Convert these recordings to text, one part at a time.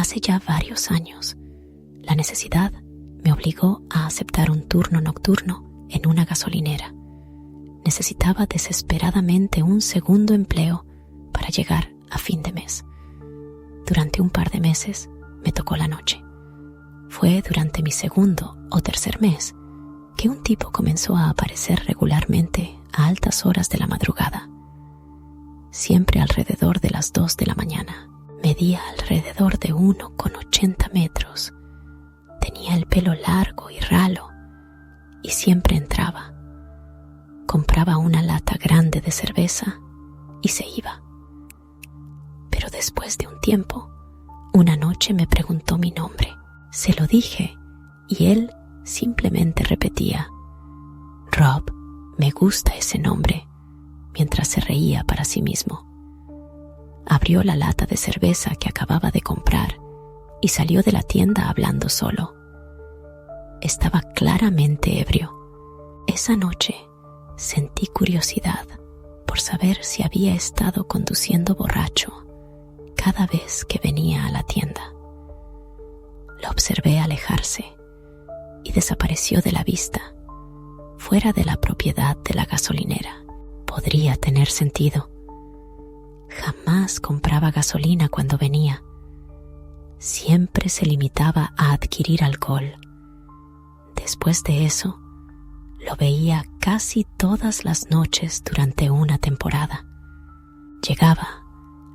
Hace ya varios años, la necesidad me obligó a aceptar un turno nocturno en una gasolinera. Necesitaba desesperadamente un segundo empleo para llegar a fin de mes. Durante un par de meses me tocó la noche. Fue durante mi segundo o tercer mes que un tipo comenzó a aparecer regularmente a altas horas de la madrugada. Siempre alrededor de las 2 de la mañana. Medía alrededor de 1,80 metros. Tenía el pelo largo y ralo y siempre entraba. Compraba una lata grande de cerveza y se iba. Pero después de un tiempo, una noche me preguntó mi nombre. Se lo dije y él simplemente repetía: Rob, me gusta ese nombre, mientras se reía para sí mismo. Abrió la lata de cerveza que acababa de comprar y salió de la tienda hablando solo. Estaba claramente ebrio. Esa noche sentí curiosidad por saber si había estado conduciendo borracho cada vez que venía a la tienda. Lo observé alejarse y desapareció de la vista, fuera de la propiedad de la gasolinera. Podría tener sentido. Jamás compraba gasolina cuando venía. Siempre se limitaba a adquirir alcohol. Después de eso, lo veía casi todas las noches durante una temporada. Llegaba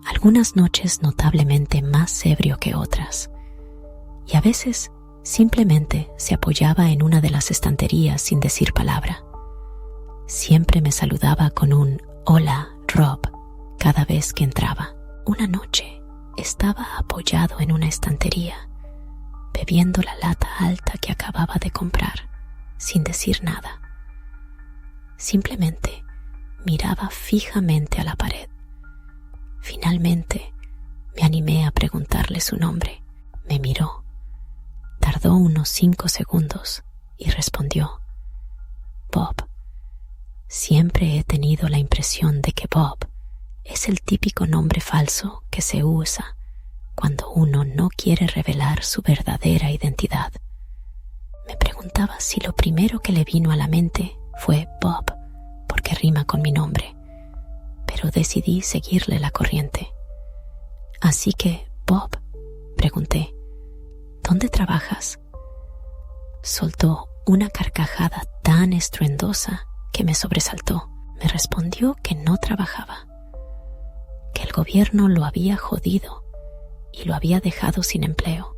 algunas noches notablemente más ebrio que otras, y a veces simplemente se apoyaba en una de las estanterías sin decir palabra. Siempre me saludaba con un «Hola, Rob», cada vez que entraba. Una noche estaba apoyado en una estantería, bebiendo la lata alta que acababa de comprar, sin decir nada. Simplemente miraba fijamente a la pared. Finalmente me animé a preguntarle su nombre. Me miró. Tardó unos 5 segundos y respondió: Bob. Siempre he tenido la impresión de que Bob es el típico nombre falso que se usa cuando uno no quiere revelar su verdadera identidad. Me preguntaba si lo primero que le vino a la mente fue Bob, porque rima con mi nombre, pero decidí seguirle la corriente. Así que, Bob, pregunté, ¿dónde trabajas? Soltó una carcajada tan estruendosa que me sobresaltó. Me respondió que no trabajaba, que el gobierno lo había jodido y lo había dejado sin empleo.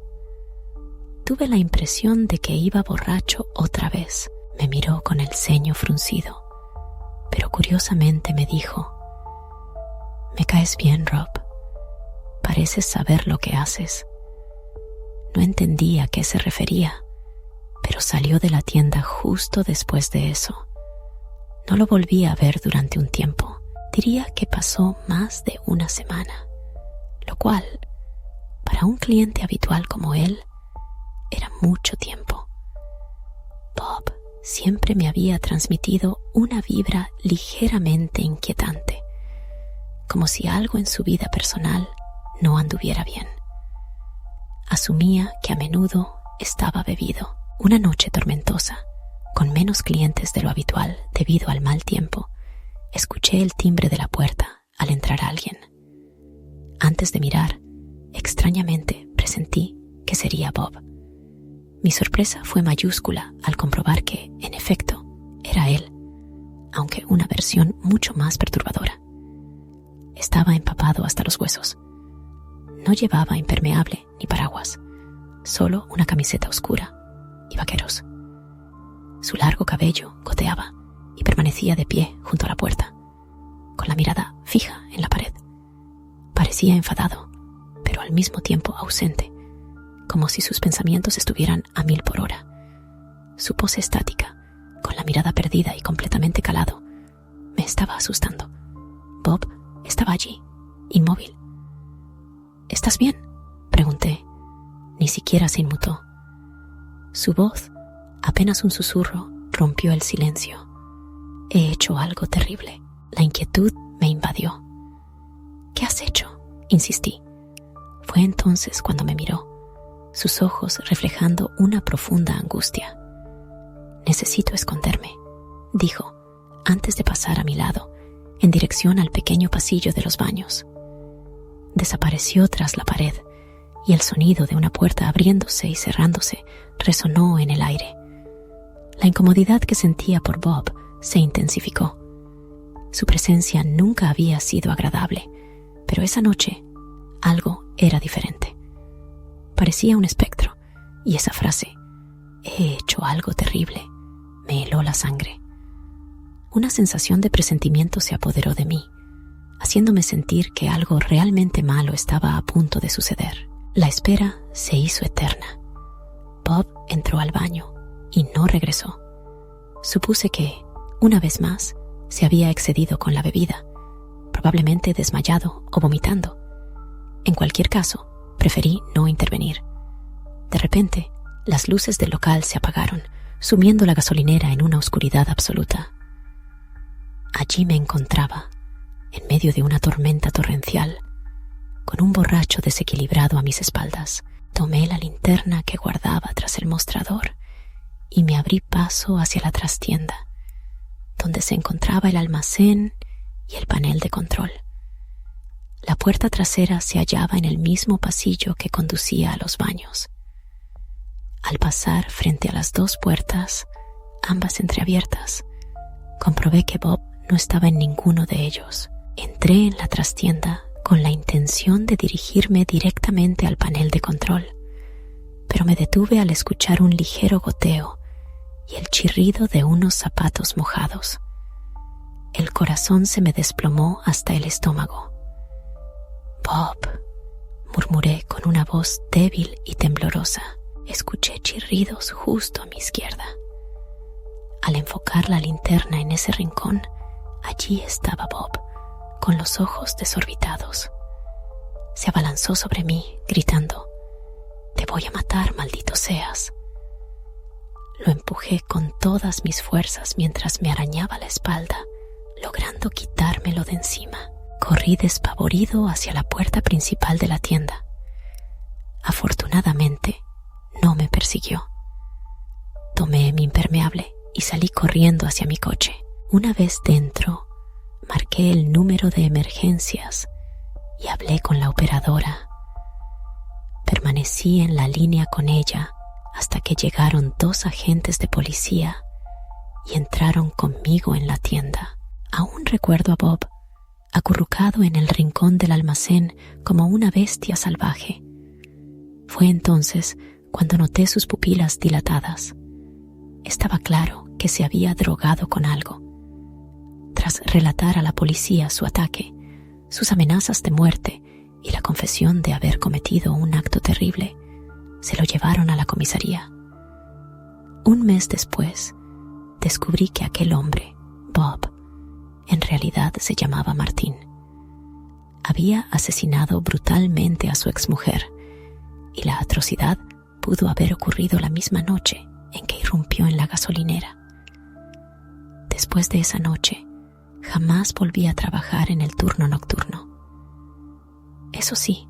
Tuve la impresión de que iba borracho otra vez. Me miró con el ceño fruncido, pero curiosamente me dijo: Me caes bien, Rob. Pareces saber lo que haces. No entendí a qué se refería, pero salió de la tienda justo después de eso. No lo volví a ver durante un tiempo. Diría que pasó más de una semana, lo cual, para un cliente habitual como él, era mucho tiempo. Bob siempre me había transmitido una vibra ligeramente inquietante, como si algo en su vida personal no anduviera bien. Asumía que a menudo estaba bebido. Una noche tormentosa, con menos clientes de lo habitual debido al mal tiempo, escuché el timbre de la puerta al entrar alguien. Antes de mirar, extrañamente presentí que sería Bob. Mi sorpresa fue mayúscula al comprobar que, en efecto, era él, aunque una versión mucho más perturbadora. Estaba empapado hasta los huesos. No llevaba impermeable ni paraguas, solo una camiseta oscura y vaqueros. Su largo cabello goteaba y permanecía de pie junto a la puerta, con la mirada fija en la pared. Parecía enfadado, pero al mismo tiempo ausente, como si sus pensamientos estuvieran a 1000 por hora. Su pose estática, con la mirada perdida y completamente calado, me estaba asustando. Bob estaba allí, inmóvil. ¿Estás bien?, pregunté. Ni siquiera se inmutó. Su voz, apenas un susurro, rompió el silencio. He hecho algo terrible. La inquietud me invadió. ¿Qué has hecho?, insistí. Fue entonces cuando me miró, sus ojos reflejando una profunda angustia. «Necesito esconderme», dijo, antes de pasar a mi lado, en dirección al pequeño pasillo de los baños. Desapareció tras la pared y el sonido de una puerta abriéndose y cerrándose resonó en el aire. La incomodidad que sentía por Bob se intensificó. Su presencia nunca había sido agradable, pero esa noche algo era diferente. Parecía un espectro, y esa frase, «he hecho algo terrible», me heló la sangre. Una sensación de presentimiento se apoderó de mí, haciéndome sentir que algo realmente malo estaba a punto de suceder. La espera se hizo eterna. Bob entró al baño y no regresó. Supuse que, una vez más, se había excedido con la bebida, probablemente desmayado o vomitando. En cualquier caso, preferí no intervenir. De repente, las luces del local se apagaron, sumiendo la gasolinera en una oscuridad absoluta. Allí me encontraba, en medio de una tormenta torrencial, con un borracho desequilibrado a mis espaldas. Tomé la linterna que guardaba tras el mostrador y me abrí paso hacia la trastienda, donde se encontraba el almacén y el panel de control. La puerta trasera se hallaba en el mismo pasillo que conducía a los baños. Al pasar frente a las dos puertas, ambas entreabiertas, comprobé que Bob no estaba en ninguno de ellos. Entré en la trastienda con la intención de dirigirme directamente al panel de control, pero me detuve al escuchar un ligero goteo y el chirrido de unos zapatos mojados. El corazón se me desplomó hasta el estómago. «Bob», murmuré con una voz débil y temblorosa. Escuché chirridos justo a mi izquierda. Al enfocar la linterna en ese rincón, allí estaba Bob, con los ojos desorbitados. Se abalanzó sobre mí, gritando: «Te voy a matar, maldito seas». Lo empujé con todas mis fuerzas mientras me arañaba la espalda, logrando quitármelo de encima. Corrí despavorido hacia la puerta principal de la tienda. Afortunadamente, no me persiguió. Tomé mi impermeable y salí corriendo hacia mi coche. Una vez dentro, marqué el número de emergencias y hablé con la operadora. Permanecí en la línea con ella hasta que llegaron 2 agentes de policía y entraron conmigo en la tienda. Aún recuerdo a Bob, acurrucado en el rincón del almacén como una bestia salvaje. Fue entonces cuando noté sus pupilas dilatadas. Estaba claro que se había drogado con algo. Tras relatar a la policía su ataque, sus amenazas de muerte y la confesión de haber cometido un acto terrible, se lo llevaron a la comisaría. Un mes después, descubrí que aquel hombre, Bob, en realidad se llamaba Martín. Había asesinado brutalmente a su exmujer, y la atrocidad pudo haber ocurrido la misma noche en que irrumpió en la gasolinera. Después de esa noche, jamás volví a trabajar en el turno nocturno. Eso sí,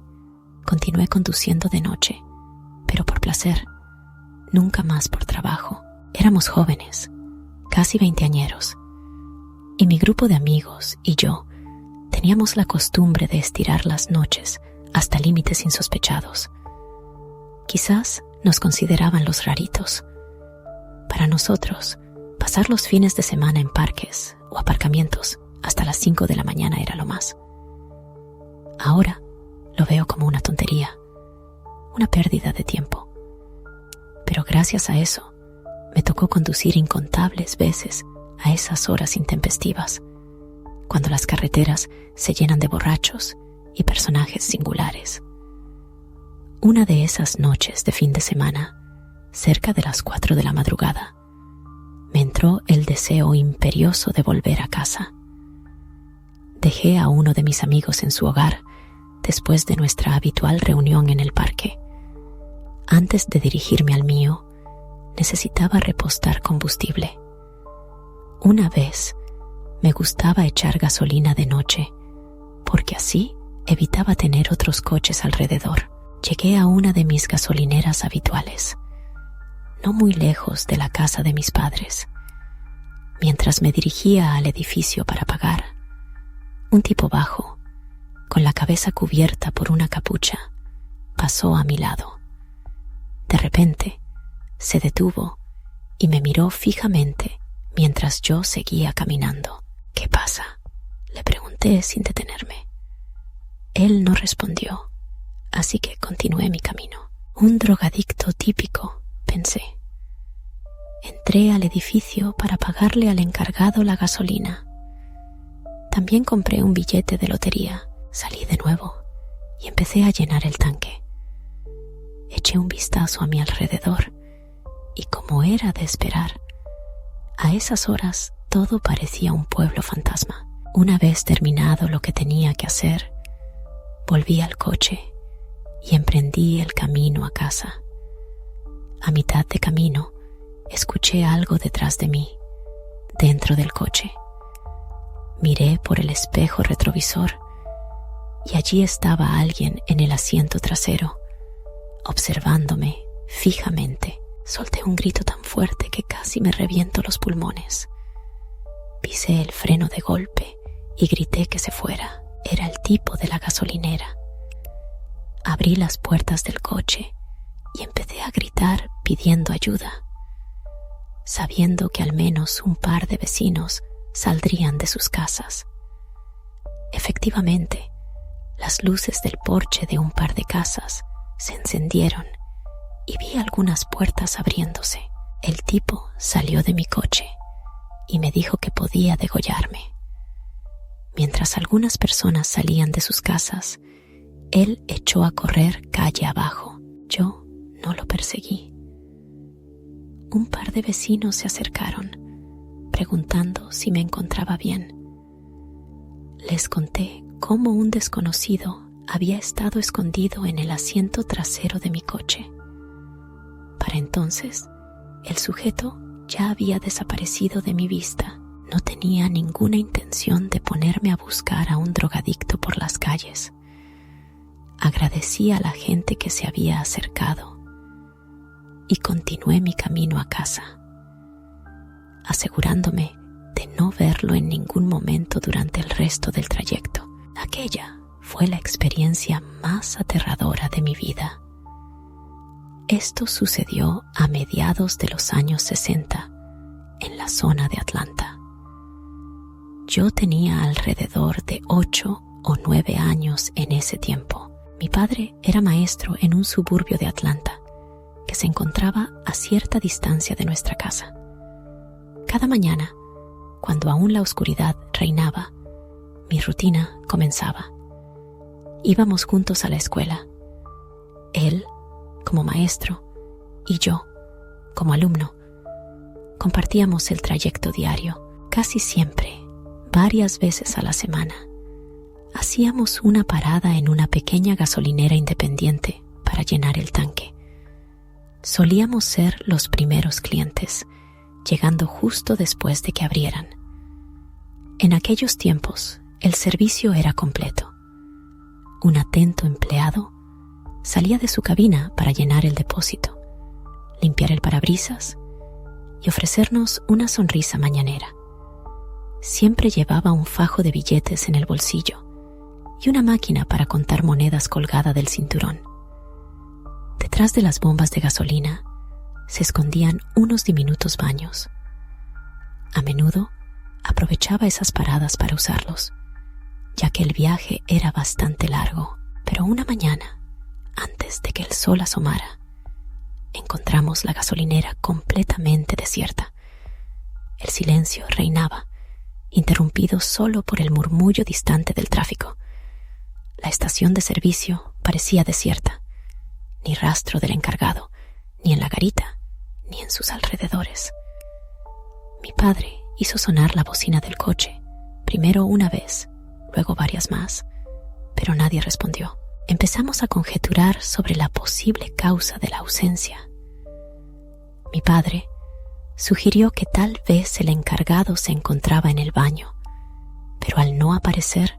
continué conduciendo de noche, pero por placer, nunca más por trabajo. Éramos jóvenes, casi veinteañeros, y mi grupo de amigos y yo teníamos la costumbre de estirar las noches hasta límites insospechados. Quizás nos consideraban los raritos. Para nosotros, pasar los fines de semana en parques o aparcamientos hasta las 5 de la mañana era lo más. Ahora lo veo como una tontería, una pérdida de tiempo. Pero gracias a eso, me tocó conducir incontables veces a esas horas intempestivas, cuando las carreteras se llenan de borrachos y personajes singulares. Una de esas noches de fin de semana, cerca de las 4 de la madrugada, me entró el deseo imperioso de volver a casa. Dejé a uno de mis amigos en su hogar después de nuestra habitual reunión en el parque. Antes de dirigirme al mío, necesitaba repostar combustible. Una vez me gustaba echar gasolina de noche, porque así evitaba tener otros coches alrededor. Llegué a una de mis gasolineras habituales, no muy lejos de la casa de mis padres. Mientras me dirigía al edificio para pagar, un tipo bajo, con la cabeza cubierta por una capucha, pasó a mi lado. De repente, se detuvo y me miró fijamente mientras yo seguía caminando. ¿Qué pasa?, le pregunté sin detenerme. Él no respondió, así que continué mi camino. Un drogadicto típico, pensé. Entré al edificio para pagarle al encargado la gasolina. También compré un billete de lotería. Salí de nuevo y empecé a llenar el tanque. Eché un vistazo a mi alrededor y, como era de esperar, a esas horas todo parecía un pueblo fantasma. Una vez terminado lo que tenía que hacer, volví al coche y emprendí el camino a casa. A mitad de camino, escuché algo detrás de mí, dentro del coche. Miré por el espejo retrovisor y allí estaba alguien en el asiento trasero, observándome fijamente. Solté un grito tan fuerte que casi me reviento los pulmones. Pisé el freno de golpe y grité que se fuera. Era el tipo de la gasolinera. Abrí las puertas del coche y empecé a gritar pidiendo ayuda, sabiendo que al menos un par de vecinos saldrían de sus casas. Efectivamente, las luces del porche de un par de casas se encendieron y vi algunas puertas abriéndose. El tipo salió de mi coche y me dijo que podía degollarme. Mientras algunas personas salían de sus casas, él echó a correr calle abajo. Yo no lo perseguí. Un par de vecinos se acercaron, preguntando si me encontraba bien. Les conté cómo un desconocido había estado escondido en el asiento trasero de mi coche. Para entonces, el sujeto ya había desaparecido de mi vista. No tenía ninguna intención de ponerme a buscar a un drogadicto por las calles. Agradecí a la gente que se había acercado y continué mi camino a casa, asegurándome de no verlo en ningún momento durante el resto del trayecto. Aquella fue la experiencia más aterradora de mi vida. Esto sucedió a mediados de los años 60 en la zona de Atlanta. Yo tenía alrededor de 8 o 9 años en ese tiempo. Mi padre era maestro en un suburbio de Atlanta que se encontraba a cierta distancia de nuestra casa. Cada mañana, cuando aún la oscuridad reinaba, mi rutina comenzaba. Íbamos juntos a la escuela. Él, como maestro, y yo, como alumno. Compartíamos el trayecto diario, casi siempre, varias veces a la semana. Hacíamos una parada en una pequeña gasolinera independiente para llenar el tanque. Solíamos ser los primeros clientes, llegando justo después de que abrieran. En aquellos tiempos, el servicio era completo. Un atento empleado salía de su cabina para llenar el depósito, limpiar el parabrisas y ofrecernos una sonrisa mañanera. Siempre llevaba un fajo de billetes en el bolsillo y una máquina para contar monedas colgada del cinturón. Detrás de las bombas de gasolina se escondían unos diminutos baños. A menudo aprovechaba esas paradas para usarlos, ya que el viaje era bastante largo. Pero una mañana, antes de que el sol asomara, encontramos la gasolinera completamente desierta. El silencio reinaba, interrumpido solo por el murmullo distante del tráfico. La estación de servicio parecía desierta. Ni rastro del encargado, ni en la garita, ni en sus alrededores. Mi padre hizo sonar la bocina del coche, primero una vez, luego varias más, pero nadie respondió. Empezamos a conjeturar sobre la posible causa de la ausencia. Mi padre sugirió que tal vez el encargado se encontraba en el baño, pero al no aparecer,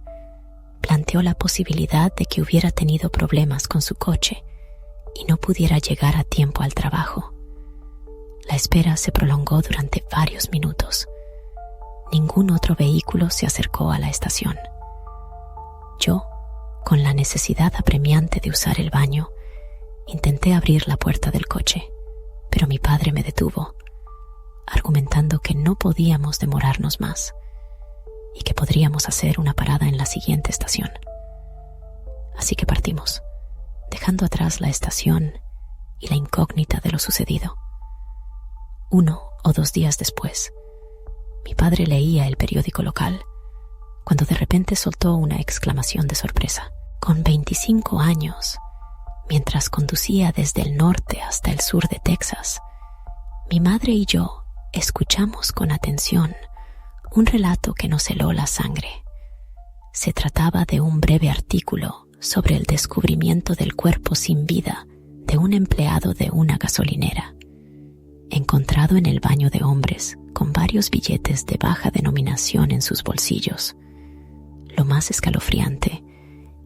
planteó planteó la posibilidad de que hubiera tenido problemas con su coche y no pudiera llegar a tiempo al trabajo. La espera se prolongó durante varios minutos. Ningún otro vehículo se acercó a la estación. Yo, con la necesidad apremiante de usar el baño, intenté abrir la puerta del coche, pero mi padre me detuvo, argumentando que no podíamos demorarnos más y que podríamos hacer una parada en la siguiente estación. Así que partimos, dejando atrás la estación y la incógnita de lo sucedido. 1 o 2 días después, mi padre leía el periódico local cuando de repente soltó una exclamación de sorpresa. Con 25 años, mientras conducía desde el norte hasta el sur de Texas, mi madre y yo escuchamos con atención un relato que nos heló la sangre. Se trataba de un breve artículo sobre el descubrimiento del cuerpo sin vida de un empleado de una gasolinera, encontrado en el baño de hombres con varios billetes de baja denominación en sus bolsillos. Lo más escalofriante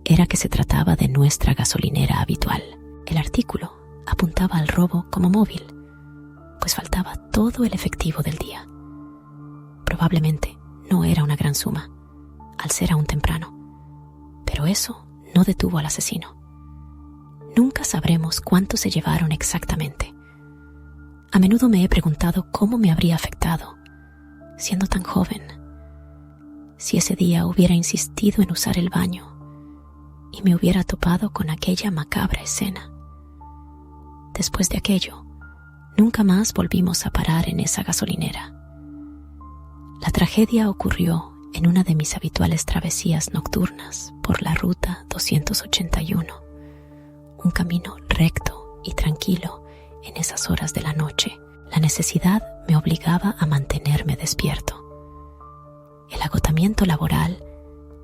era que se trataba de nuestra gasolinera habitual. El artículo apuntaba al robo como móvil, pues faltaba todo el efectivo del día. Probablemente no era una gran suma, al ser aún temprano, pero eso no detuvo al asesino. Nunca sabremos cuánto se llevaron exactamente. A menudo me he preguntado cómo me habría afectado, siendo tan joven, si ese día hubiera insistido en usar el baño y me hubiera topado con aquella macabra escena. Después de aquello, nunca más volvimos a parar en esa gasolinera. La tragedia ocurrió en una de mis habituales travesías nocturnas por la ruta 281, un camino recto y tranquilo en esas horas de la noche. La necesidad me obligaba a mantenerme despierto. El agotamiento laboral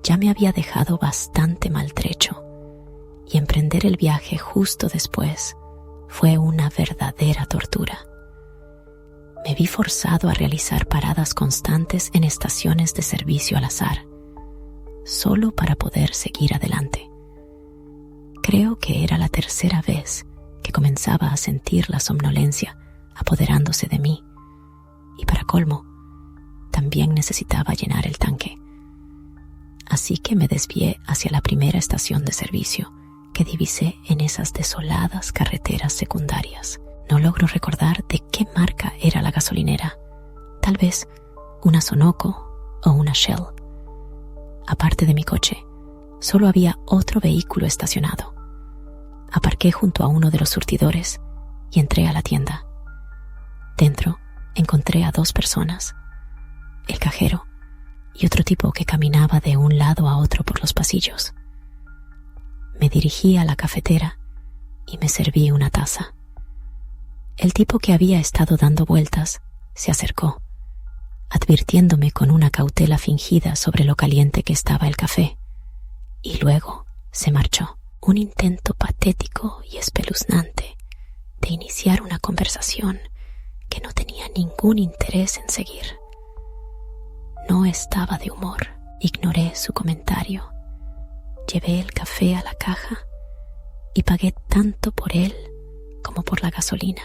ya me había dejado bastante maltrecho y emprender el viaje justo después fue una verdadera tortura. Me vi forzado a realizar paradas constantes en estaciones de servicio al azar, solo para poder seguir adelante. Creo que era la tercera vez que comenzaba a sentir la somnolencia apoderándose de mí, y para colmo, también necesitaba llenar el tanque. Así que me desvié hacia la primera estación de servicio que divisé en esas desoladas carreteras secundarias. No logro recordar de qué marca era la gasolinera. Tal vez una Sunoco o una Shell. Aparte de mi coche, solo había otro vehículo estacionado. Aparqué junto a uno de los surtidores y entré a la tienda. Dentro encontré a 2 personas, el cajero y otro tipo que caminaba de un lado a otro por los pasillos. Me dirigí a la cafetera y me serví una taza. El tipo que había estado dando vueltas se acercó, advirtiéndome con una cautela fingida sobre lo caliente que estaba el café, y luego se marchó. Un intento patético y espeluznante de iniciar una conversación que no tenía ningún interés en seguir. No estaba de humor. Ignoré su comentario. Llevé el café a la caja y pagué tanto por él como por la gasolina.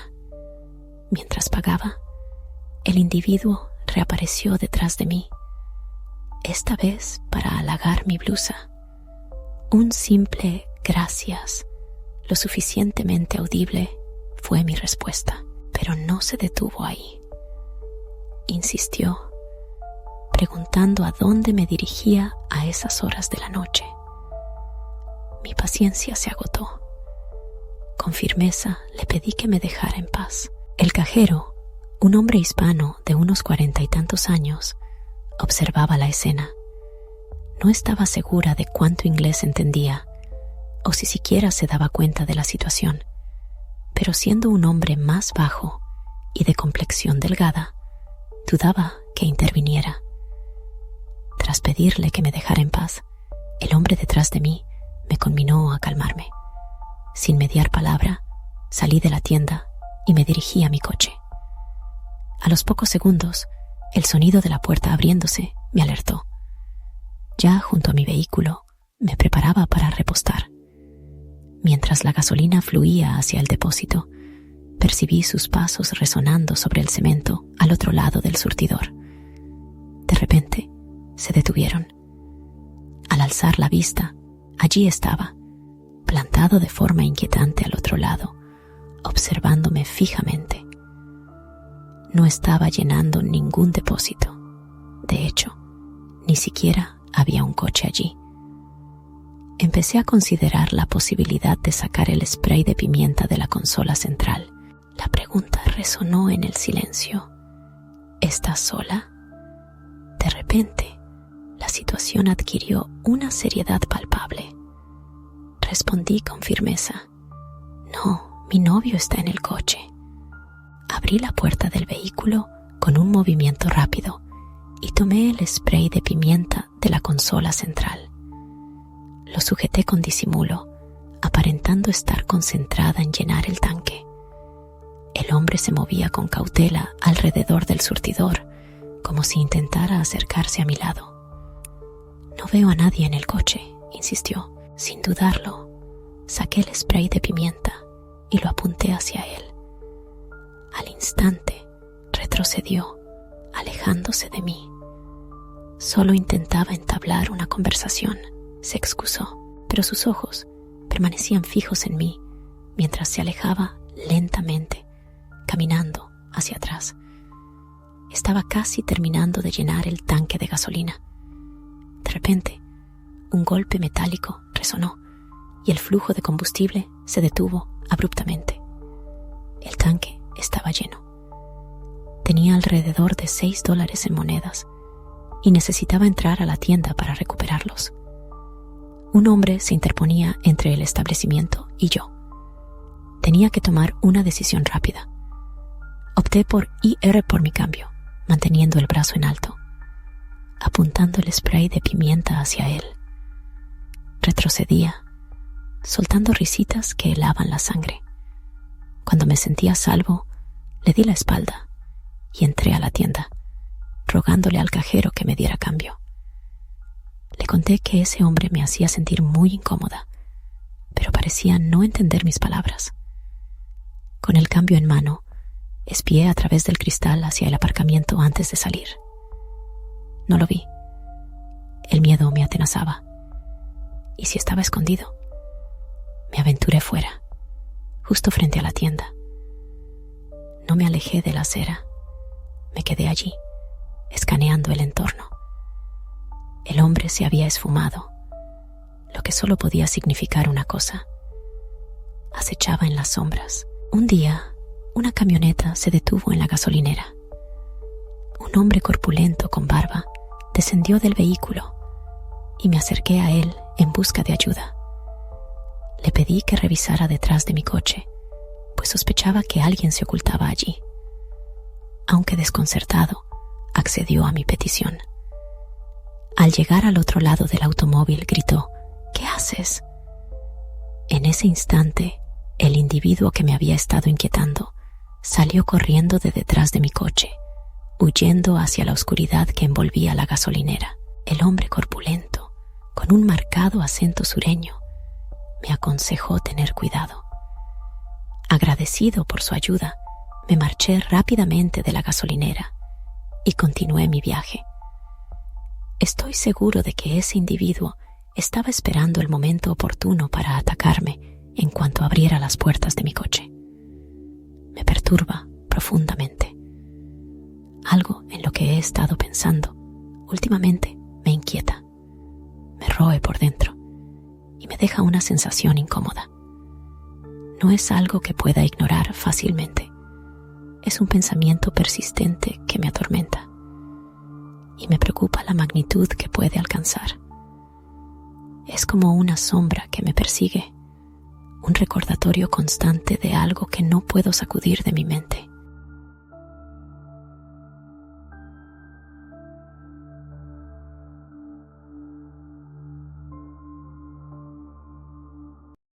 Mientras pagaba, el individuo reapareció detrás de mí, esta vez para halagar mi blusa. Un simple gracias, lo suficientemente audible, fue mi respuesta, pero no se detuvo ahí. Insistió, preguntando a dónde me dirigía a esas horas de la noche. Mi paciencia se agotó. Con firmeza le pedí que me dejara en paz. El cajero, un hombre hispano de unos 40 y tantos años, observaba la escena. No estaba segura de cuánto inglés entendía o si siquiera se daba cuenta de la situación, pero siendo un hombre más bajo y de complexión delgada, dudaba que interviniera. Tras pedirle que me dejara en paz, el hombre detrás de mí me conminó a calmarme. Sin mediar palabra, salí de la tienda y me dirigí a mi coche. A los pocos segundos, el sonido de la puerta abriéndose me alertó. Ya junto a mi vehículo, me preparaba para repostar. Mientras la gasolina fluía hacia el depósito, percibí sus pasos resonando sobre el cemento al otro lado del surtidor. De repente, se detuvieron. Al alzar la vista, allí estaba, plantado de forma inquietante al otro lado, observándome fijamente. No estaba llenando ningún depósito. De hecho, ni siquiera había un coche allí. Empecé a considerar la posibilidad de sacar el spray de pimienta de la consola central. La pregunta resonó en el silencio. ¿Estás sola? De repente, la situación adquirió una seriedad palpable. Respondí con firmeza. No, mi novio está en el coche. Abrí la puerta del vehículo con un movimiento rápido y tomé el spray de pimienta de la consola central. Lo sujeté con disimulo, aparentando estar concentrada en llenar el tanque. El hombre se movía con cautela alrededor del surtidor, como si intentara acercarse a mi lado. No veo a nadie en el coche, insistió. Sin dudarlo, saqué el spray de pimienta y lo apunté hacia él. Al instante, retrocedió, alejándose de mí. Solo intentaba entablar una conversación, se excusó, pero sus ojos permanecían fijos en mí mientras se alejaba lentamente, caminando hacia atrás. Estaba casi terminando de llenar el tanque de gasolina. De repente, un golpe metálico resonó y el flujo de combustible se detuvo abruptamente. El tanque estaba lleno. Tenía alrededor de $6 en monedas y necesitaba entrar a la tienda para recuperarlos. Un hombre se interponía entre el establecimiento y yo. Tenía que tomar una decisión rápida. Opté por ir por mi cambio, manteniendo el brazo en alto, apuntando el spray de pimienta hacia él. Retrocedía, soltando risitas que helaban la sangre. Cuando me sentía a salvo, le di la espalda y entré a la tienda, rogándole al cajero que me diera cambio. Le conté que ese hombre me hacía sentir muy incómoda, pero parecía no entender mis palabras. Con el cambio en mano, espié a través del cristal hacia el aparcamiento antes de salir. No lo vi. El miedo me atenazaba. ¿Y si estaba escondido? Me aventuré fuera, justo frente a la tienda. No me alejé de la acera. Me quedé allí, escaneando el entorno. El hombre se había esfumado, lo que solo podía significar una cosa. Acechaba en las sombras. Un día, una camioneta se detuvo en la gasolinera. Un hombre corpulento con barba descendió del vehículo y me acerqué a él en busca de ayuda. Le pedí que revisara detrás de mi coche, pues sospechaba que alguien se ocultaba allí. Aunque desconcertado, accedió a mi petición. Al llegar al otro lado del automóvil, gritó: ¿Qué haces? En ese instante, el individuo que me había estado inquietando salió corriendo de detrás de mi coche, huyendo hacia la oscuridad que envolvía la gasolinera. El hombre corpulento, con un marcado acento sureño, me aconsejó tener cuidado. Agradecido por su ayuda, me marché rápidamente de la gasolinera y continué mi viaje. Estoy seguro de que ese individuo estaba esperando el momento oportuno para atacarme en cuanto abriera las puertas de mi coche. Me perturba profundamente. Algo en lo que he estado pensando últimamente me inquieta, me roe por dentro y me deja una sensación incómoda. No es algo que pueda ignorar fácilmente. Es un pensamiento persistente que me atormenta y me preocupa la magnitud que puede alcanzar. Es como una sombra que me persigue, un recordatorio constante de algo que no puedo sacudir de mi mente.